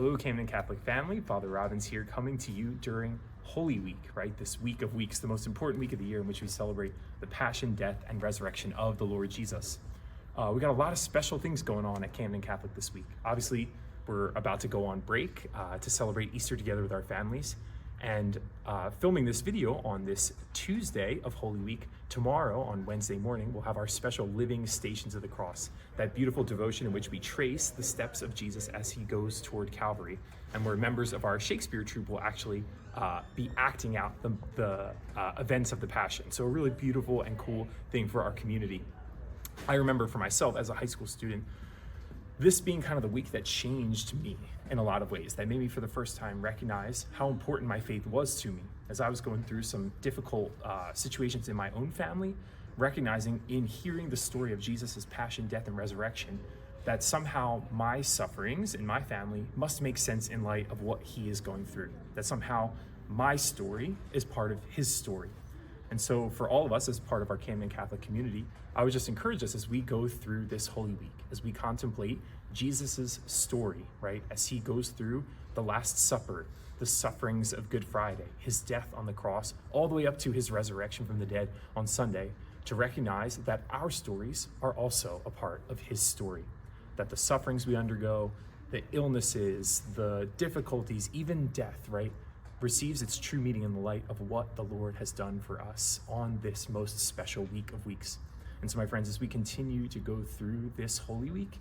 Hello, Camden Catholic family. Father Robbins here, coming to you during Holy Week, right? This week of weeks, the most important week of the year in which we celebrate the passion, death, and resurrection of the Lord Jesus. We got a lot of special things going on at Camden Catholic this week. Obviously, we're about to go on break to celebrate Easter together with our families. And filming this video on this Tuesday of Holy Week. Tomorrow, on Wednesday morning, we'll have our special Living Stations of the Cross, that beautiful devotion in which we trace the steps of Jesus as he goes toward Calvary, and where members of our Shakespeare troupe will actually be acting out the events of the Passion. So a really beautiful and cool thing for our community. I remember for myself as a high school student, this being kind of the week that changed me in a lot of ways, that made me for the first time recognize how important my faith was to me as I was going through some difficult situations in my own family, recognizing in hearing the story of Jesus' passion, death, and resurrection, that somehow my sufferings in my family must make sense in light of what he is going through, that somehow my story is part of his story. And so for all of us as part of our Camden Catholic community, I would just encourage us as we go through this Holy Week, as we contemplate Jesus's story, right? As he goes through the Last Supper, the sufferings of Good Friday, his death on the cross, all the way up to his resurrection from the dead on Sunday, to recognize that our stories are also a part of his story, that the sufferings we undergo, the illnesses, the difficulties, even death, right, receives its true meaning in the light of what the Lord has done for us on this most special week of weeks. And so, my friends, as we continue to go through this Holy Week,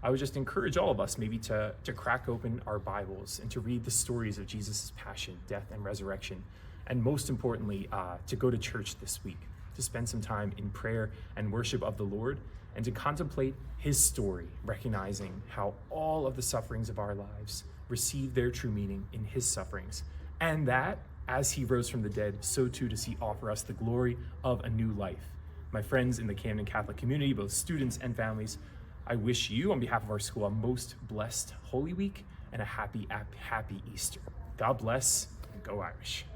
I would just encourage all of us maybe to crack open our Bibles and to read the stories of Jesus' passion, death, and resurrection. And most importantly, to go to church this week, to spend some time in prayer and worship of the Lord, and to contemplate his story, recognizing how all of the sufferings of our lives receive their true meaning in his sufferings. And that, as he rose from the dead, so too does he offer us the glory of a new life. My friends in the Camden Catholic community, both students and families, I wish you, on behalf of our school, a most blessed Holy Week and a happy Easter. God bless, and go Irish.